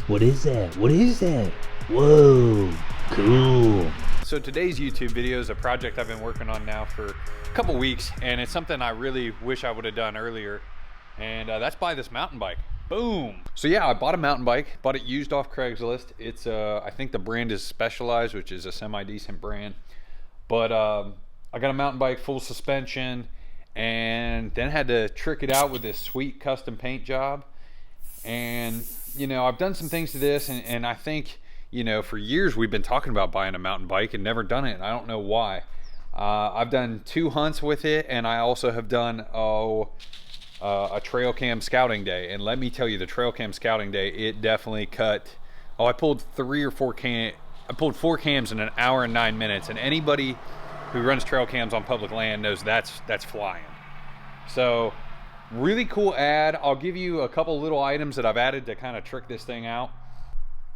What is that? What is that? Whoa, cool. So today's YouTube video is a project I've been working on now for a couple weeks, and it's something I really wish I would have done earlier, and that's buy this mountain bike. Boom. So yeah, I bought a mountain bike, bought it used off Craigslist. It's I think the brand is Specialized, which is a semi-decent brand, but I got a mountain bike, full suspension, and then had to trick it out with this sweet custom paint job. And you know, I've done some things to this, and I think, you know, for years we've been talking about buying a mountain bike and never done it, and I don't know why. I've done 2 hunts with it, and I also have done a trail cam scouting day, and let me tell you, the trail cam scouting day, it definitely cut. I pulled 4 cams in an hour and 9 minutes, and anybody who runs trail cams on public land knows that's flying. So really cool ad. I'll give you a couple little items that I've added to kind of trick this thing out.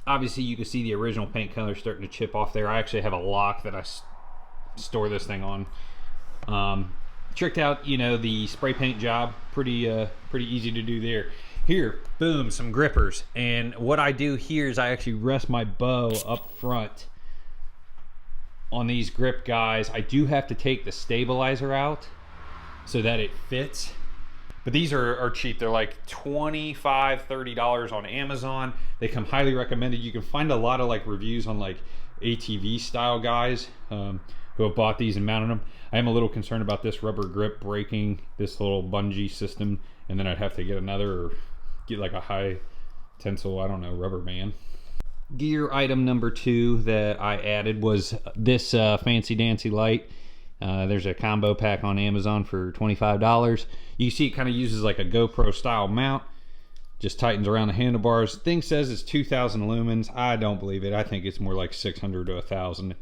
Obviously you can see the original paint color starting to chip off there. I actually have a lock that I store this thing on. Tricked out, you know, the spray paint job. Pretty easy to do there. Here, boom, some grippers. And what I do here is I actually rest my bow up front on these grip guys. I do have to take the stabilizer out so that it fits. But these are cheap. They're like $25, $30 on Amazon. They come highly recommended. You can find a lot of like reviews on like ATV style guys who have bought these and mounted them. I am a little concerned about this rubber grip breaking this little bungee system, and then I'd have to get another, or get like a high tensile, I don't know, rubber band. Gear item number 2 that I added was this fancy dancy light. There's a combo pack on Amazon for $25. You see it kind of uses like a GoPro style mount, just tightens around the handlebars. Thing says it's 2,000 lumens. I don't believe it. I think it's more like 600 to 1,000.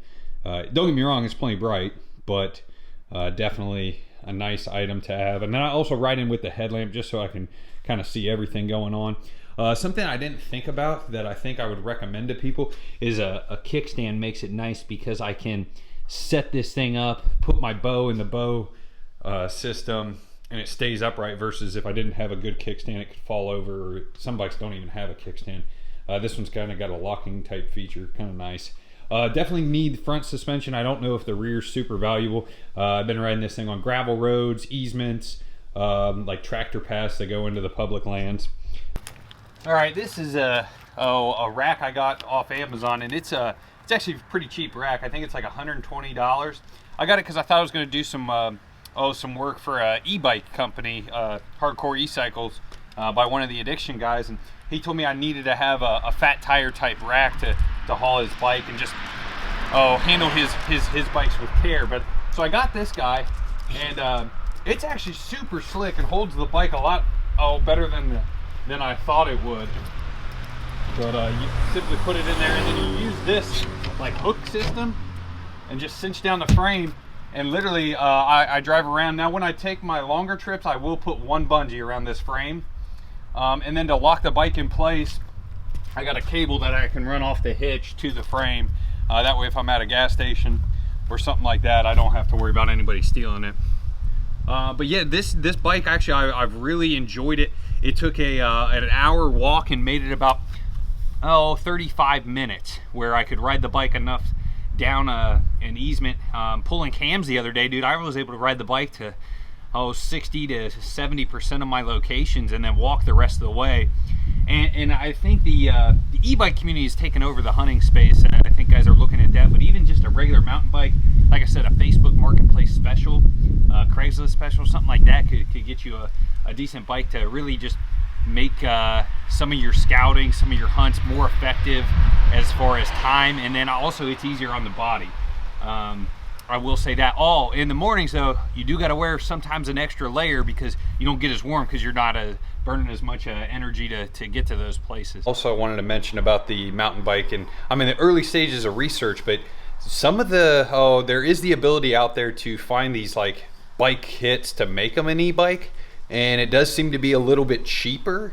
Don't get me wrong, it's plenty bright, but definitely a nice item to have. And then I also ride in with the headlamp just so I can kind of see everything going on. Something I didn't think about that I think I would recommend to people is a kickstand. Makes it nice because I can set this thing up, put my bow in the bow system, and it stays upright, versus if I didn't have a good kickstand, it could fall over, or some bikes don't even have a kickstand. This one's kind of got a locking type feature, kind of nice. Definitely need front suspension. I don't know if the rear's super valuable. I've been riding this thing on gravel roads, easements, like tractor paths that go into the public lands. All right, this is a rack I got off Amazon, and it's actually a pretty cheap rack. I think it's like $120. I got it because I thought I was going to do some work for an e-bike company, Hardcore E-Cycles, by one of the addiction guys, and he told me I needed to have a fat tire type rack to haul his bike and just handle his bikes with care. But so I got this guy, and it's actually super slick and holds the bike a lot better than I thought it would. But you simply put it in there, and then you use this like hook system and just cinch down the frame, and literally I drive around. Now when I take my longer trips, I will put one bungee around this frame, and then to lock the bike in place, I got a cable that I can run off the hitch to the frame. That way if I'm at a gas station or something like that, I don't have to worry about anybody stealing it. But yeah, this bike, actually I've really enjoyed it. It took an hour walk and made it about 35 minutes, where I could ride the bike enough down an easement. Pulling cams the other day, dude, I was able to ride the bike to 60 to 70% of my locations and then walk the rest of the way. And I think the e-bike community has taken over the hunting space, and I think guys are looking at that. But even just a regular mountain bike, like I said, a Facebook Marketplace special, Craigslist special, something like that could get you a decent bike to really just make some of your scouting, some of your hunts more effective as far as time, and then also it's easier on the body. I will say that. In the mornings though, you do got to wear sometimes an extra layer because you don't get as warm, because you're not burning as much energy to get to those places. Also, I wanted to mention about the mountain bike, and I'm in the early stages of research, but some of there is the ability out there to find these like bike kits to make them an e-bike, and it does seem to be a little bit cheaper.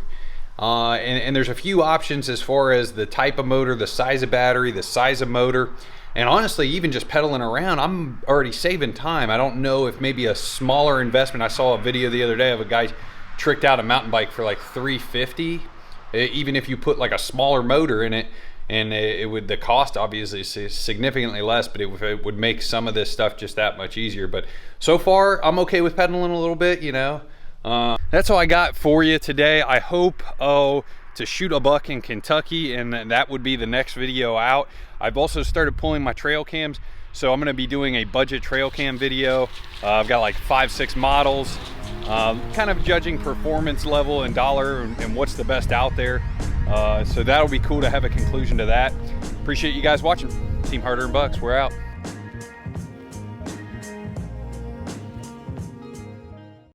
And there's a few options as far as the type of motor, the size of battery, the size of motor. And honestly, even just pedaling around, I'm already saving time. I don't know if maybe a smaller investment. I saw a video the other day of a guy tricked out a mountain bike for like $350 even if you put like a smaller motor in it, and it would, the cost obviously is significantly less, but it would make some of this stuff just that much easier. But so far I'm okay with pedaling a little bit, you know. That's all I got for you today. I hope to shoot a buck in Kentucky, and that would be the next video out. I've also started pulling my trail cams, so I'm going to be doing a budget trail cam video. I've got like 5-6 models, kind of judging performance level and dollar and what's the best out there. So that'll be cool to have a conclusion to that. Appreciate you guys watching. Team Harder and Bucks, we're out.